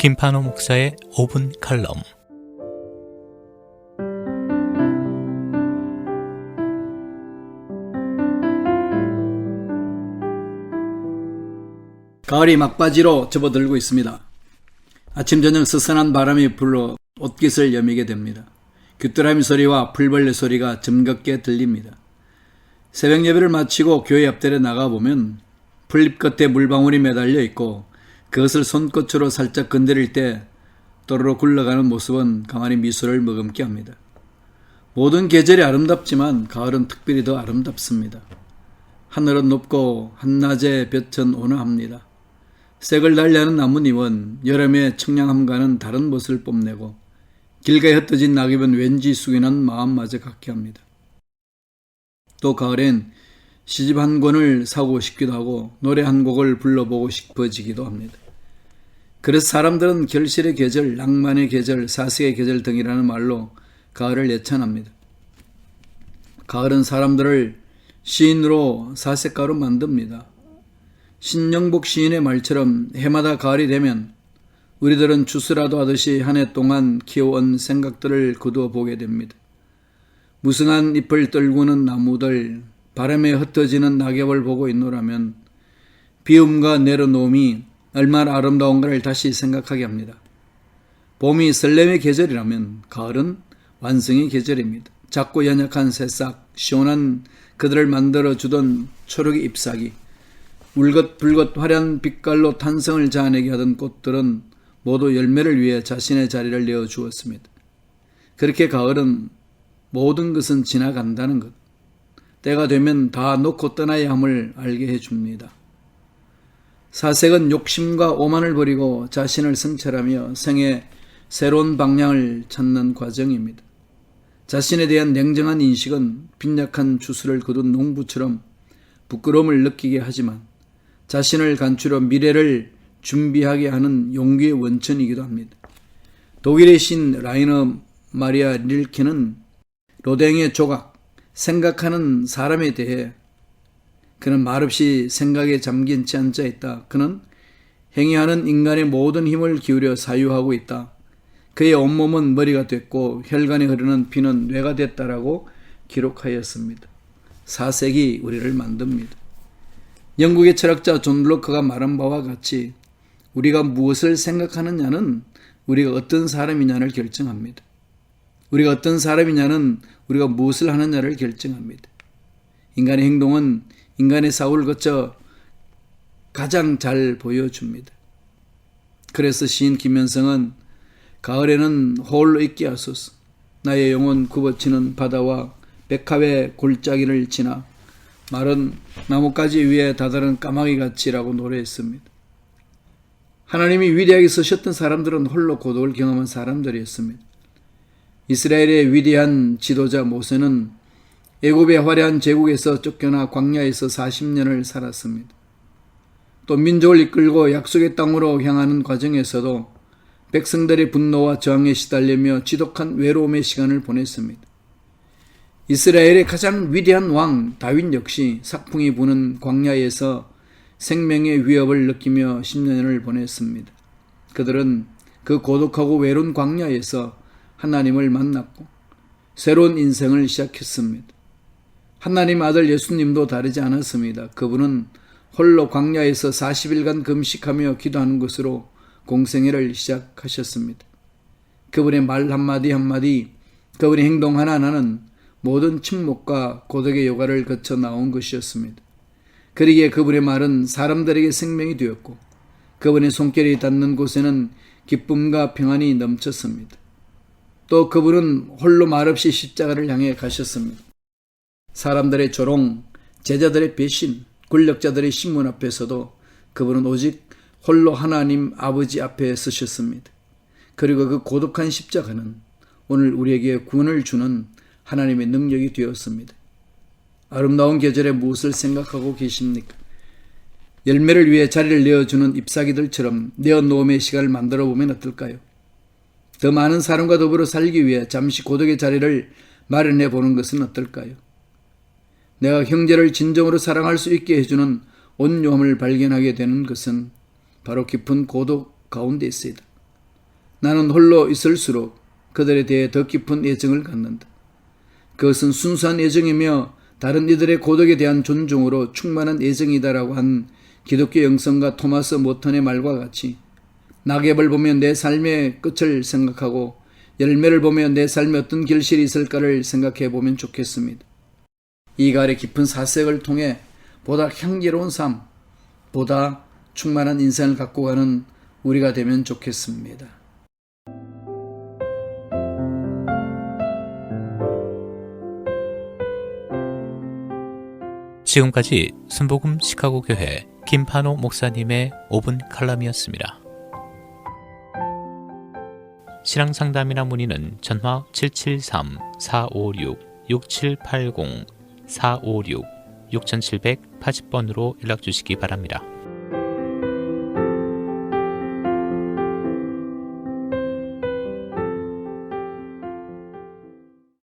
김판호 목사의 5분 칼럼. 가을이 막바지로 접어들고 있습니다. 아침 저녁 스산한 바람이 불러 옷깃을 여미게 됩니다. 귀뚜라미 소리와 풀벌레 소리가 점겹게 들립니다. 새벽 예배를 마치고 교회 앞들에 나가보면 풀잎 끝에 물방울이 매달려 있고 그것을 손끝으로 살짝 건드릴 때 또르르 굴러가는 모습은 가만히 미소를 머금게 합니다. 모든 계절이 아름답지만 가을은 특별히 더 아름답습니다. 하늘은 높고 한낮의 볕은 온화합니다. 색을 달리하는 나뭇잎은 여름의 청량함과는 다른 멋을 뽐내고 길가에 흩어진 낙엽은 왠지 숙연한 마음마저 갖게 합니다. 또 가을엔 시집 한 권을 사고 싶기도 하고 노래 한 곡을 불러보고 싶어지기도 합니다. 그래서 사람들은 결실의 계절, 낭만의 계절, 사색의 계절 등이라는 말로 가을을 예찬합니다. 가을은 사람들을 시인으로 사색가로 만듭니다. 신영복 시인의 말처럼 해마다 가을이 되면 우리들은 추수라도 하듯이 한 해 동안 키워온 생각들을 거두어 보게 됩니다. 무성한 잎을 떨구는 나무들, 바람에 흩어지는 낙엽을 보고 있노라면 비움과 내려놓음이 얼마나 아름다운가를 다시 생각하게 합니다. 봄이 설렘의 계절이라면 가을은 완성의 계절입니다. 작고 연약한 새싹, 시원한 그들을 만들어주던 초록의 잎사귀, 울긋불긋 화려한 빛깔로 탄성을 자아내게 하던 꽃들은 모두 열매를 위해 자신의 자리를 내어주었습니다. 그렇게 가을은 모든 것은 지나간다는 것, 때가 되면 다 놓고 떠나야 함을 알게 해줍니다. 사색은 욕심과 오만을 버리고 자신을 성찰하며 생의 새로운 방향을 찾는 과정입니다. 자신에 대한 냉정한 인식은 빈약한 추수를 거둔 농부처럼 부끄러움을 느끼게 하지만 자신을 감추려 미래를 준비하게 하는 용기의 원천이기도 합니다. 독일의 신 라이너 마리아 릴케는 로댕의 조각, 생각하는 사람에 대해 그는 말없이 생각에 잠긴 채 앉아 있다. 그는 행위하는 인간의 모든 힘을 기울여 사유하고 있다. 그의 온몸은 머리가 됐고 혈관에 흐르는 피는 뇌가 됐다라고 기록하였습니다. 사색이 우리를 만듭니다. 영국의 철학자 존 록크가 말한 바와 같이 우리가 무엇을 생각하느냐는 우리가 어떤 사람이냐를 결정합니다. 우리가 어떤 사람이냐는 우리가 무엇을 하느냐를 결정합니다. 인간의 행동은 인간의 사고를 거쳐 가장 잘 보여줍니다. 그래서 시인 김현성은 가을에는 홀로 있게 하소서. 나의 영혼 굽어치는 바다와 백합의 골짜기를 지나 마른 나뭇가지 위에 다다른 까마귀같이라고 노래했습니다. 하나님이 위대하게 쓰셨던 사람들은 홀로 고독을 경험한 사람들이었습니다. 이스라엘의 위대한 지도자 모세는 애굽의 화려한 제국에서 쫓겨나 광야에서 40년을 살았습니다. 또 민족을 이끌고 약속의 땅으로 향하는 과정에서도 백성들의 분노와 저항에 시달리며 지독한 외로움의 시간을 보냈습니다. 이스라엘의 가장 위대한 왕 다윗 역시 삭풍이 부는 광야에서 생명의 위협을 느끼며 10년을 보냈습니다. 그들은 그 고독하고 외로운 광야에서 하나님을 만났고 새로운 인생을 시작했습니다. 하나님 아들 예수님도 다르지 않았습니다. 그분은 홀로 광야에서 40일간 금식하며 기도하는 것으로 공생애를 시작하셨습니다. 그분의 말 한마디 한마디, 그분의 행동 하나하나는 모든 침묵과 고독의 요가를 거쳐 나온 것이었습니다. 그러기에 그분의 말은 사람들에게 생명이 되었고 그분의 손길이 닿는 곳에는 기쁨과 평안이 넘쳤습니다. 또 그분은 홀로 말없이 십자가를 향해 가셨습니다. 사람들의 조롱, 제자들의 배신, 권력자들의 신문 앞에서도 그분은 오직 홀로 하나님 아버지 앞에 서셨습니다. 그리고 그 고독한 십자가는 오늘 우리에게 구원을 주는 하나님의 능력이 되었습니다. 아름다운 계절에 무엇을 생각하고 계십니까? 열매를 위해 자리를 내어주는 잎사귀들처럼 내어놓음의 시간을 만들어 보면 어떨까요? 더 많은 사람과 더불어 살기 위해 잠시 고독의 자리를 마련해 보는 것은 어떨까요? 내가 형제를 진정으로 사랑할 수 있게 해주는 온유함을 발견하게 되는 것은 바로 깊은 고독 가운데 있습니다. 나는 홀로 있을수록 그들에 대해 더 깊은 애정을 갖는다. 그것은 순수한 애정이며 다른 이들의 고독에 대한 존중으로 충만한 애정이다라고 한 기독교 영성가 토마스 모턴의 말과 같이 낙엽을 보면 내 삶의 끝을 생각하고 열매를 보면 내 삶에 어떤 결실이 있을까를 생각해 보면 좋겠습니다. 이 가을의 깊은 사색을 통해 보다 향기로운 삶, 보다 충만한 인생을 갖고 가는 우리가 되면 좋겠습니다. 지금까지 순복음 시카고 교회 김판호 목사님의 5분 칼럼이었습니다. 신앙 상담이나 문의는 전화 773-456-6780 456-6780번으로 연락 주시기 바랍니다.